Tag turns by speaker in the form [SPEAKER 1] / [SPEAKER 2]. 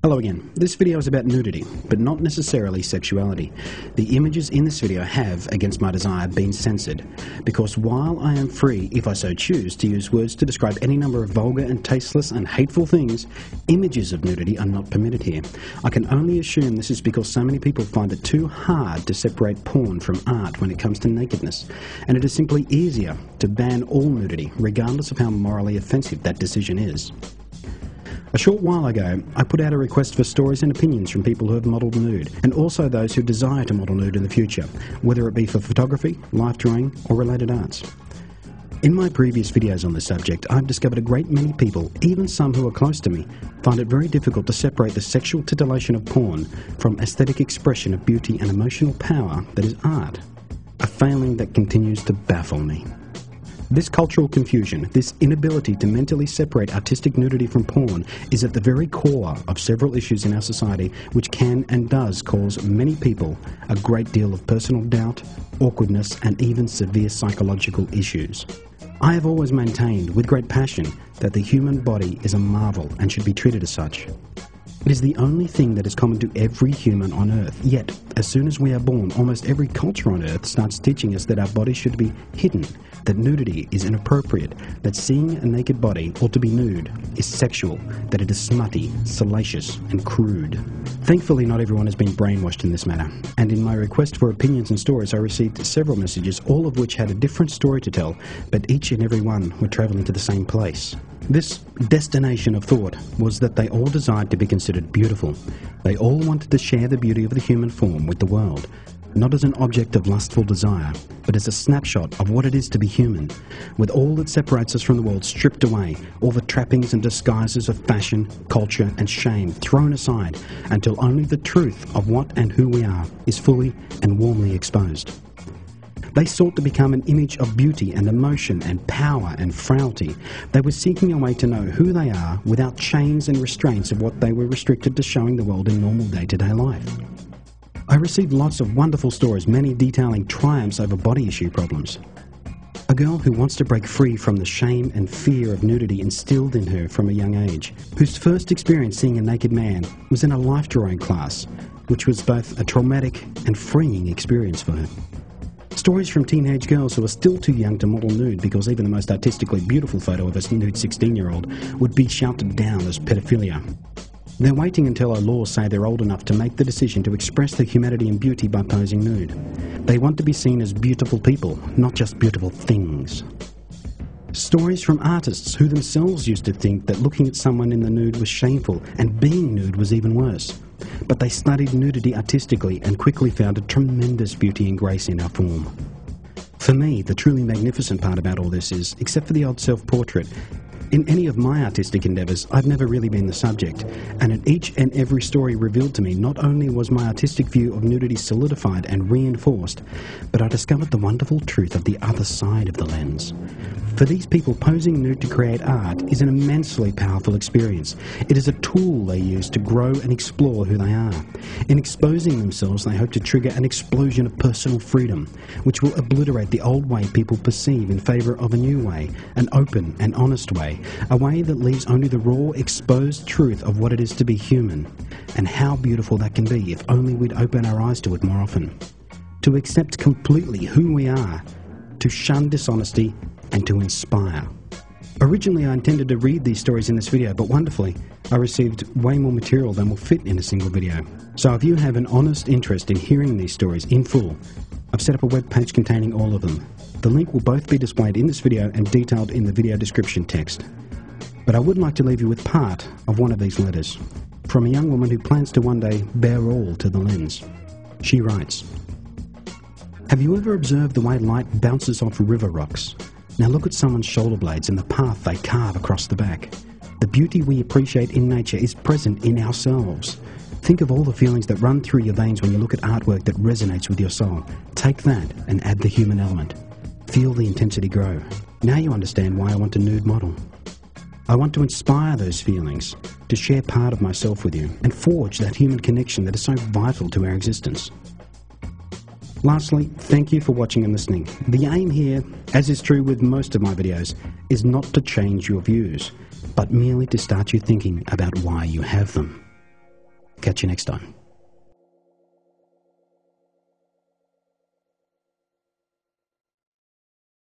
[SPEAKER 1] Hello again. This video is about nudity, but not necessarily sexuality. The images in this video have, against my desire, been censored, because while I am free, if I so choose, to use words to describe any number of vulgar and tasteless and hateful things, images of nudity are not permitted here. I can only assume this is because so many people find it too hard to separate porn from art when it comes to nakedness, and it is simply easier to ban all nudity, regardless of how morally offensive that decision is. A short while ago, I put out a request for stories and opinions from people who have modelled nude, and also those who desire to model nude in the future, whether it be for photography, life drawing, or related arts. In my previous videos on this subject, I've discovered a great many people, even some who are close to me, find it very difficult to separate the sexual titillation of porn from aesthetic expression of beauty and emotional power that is art, a failing that continues to baffle me. This cultural confusion, this inability to mentally separate artistic nudity from porn, is at the very core of several issues in our society which can and does cause many people a great deal of personal doubt, awkwardness, and even severe psychological issues. I have always maintained, with great passion, that the human body is a marvel and should be treated as such. It is the only thing that is common to every human on Earth, yet, as soon as we are born, almost every culture on Earth starts teaching us that our bodies should be hidden, that nudity is inappropriate, that seeing a naked body, or to be nude, is sexual, that it is smutty, salacious, and crude. Thankfully, not everyone has been brainwashed in this matter, and in my request for opinions and stories, I received several messages, all of which had a different story to tell, but each and every one were travelling to the same place. This destination of thought was that they all desired to be considered beautiful. They all wanted to share the beauty of the human form with the world, not as an object of lustful desire, but as a snapshot of what it is to be human, with all that separates us from the world stripped away, all the trappings and disguises of fashion, culture, and shame thrown aside, until only the truth of what and who we are is fully and warmly exposed. They sought to become an image of beauty and emotion and power and frailty. They were seeking a way to know who they are without chains and restraints of what they were restricted to showing the world in normal day-to-day life. I received lots of wonderful stories, many detailing triumphs over body issue problems. A girl who wants to break free from the shame and fear of nudity instilled in her from a young age, whose first experience seeing a naked man was in a life drawing class, which was both a traumatic and freeing experience for her. Stories from teenage girls who are still too young to model nude because even the most artistically beautiful photo of a nude 16-year-old would be shouted down as pedophilia. They're waiting until our laws say they're old enough to make the decision to express their humanity and beauty by posing nude. They want to be seen as beautiful people, not just beautiful things. Stories from artists who themselves used to think that looking at someone in the nude was shameful and being nude was even worse. But they studied nudity artistically and quickly found a tremendous beauty and grace in our form. For me, the truly magnificent part about all this is, except for the odd self-portrait, in any of my artistic endeavours, I've never really been the subject, and in each and every story revealed to me, not only was my artistic view of nudity solidified and reinforced, but I discovered the wonderful truth of the other side of the lens. For these people, posing nude to create art is an immensely powerful experience. It is a tool they use to grow and explore who they are. In exposing themselves, they hope to trigger an explosion of personal freedom, which will obliterate the old way people perceive in favour of a new way, an open and honest way, a way that leaves only the raw, exposed truth of what it is to be human, and how beautiful that can be if only we'd open our eyes to it more often. To accept completely who we are, to shun dishonesty, and to inspire. Originally, I intended to read these stories in this video, but wonderfully, I received way more material than will fit in a single video. So if you have an honest interest in hearing these stories in full, I've set up a web page containing all of them. The link will both be displayed in this video and detailed in the video description text. But I would like to leave you with part of one of these letters, from a young woman who plans to one day bear all to the lens. She writes, "Have you ever observed the way light bounces off river rocks? Now look at someone's shoulder blades and the path they carve across the back. The beauty we appreciate in nature is present in ourselves. Think of all the feelings that run through your veins when you look at artwork that resonates with your soul. Take that and add the human element. Feel the intensity grow. Now you understand why I want to nude model. I want to inspire those feelings, to share part of myself with you, and forge that human connection that is so vital to our existence." Lastly, thank you for watching and listening. The aim here, as is true with most of my videos, is not to change your views, but merely to start you thinking about why you have them. catch you next time.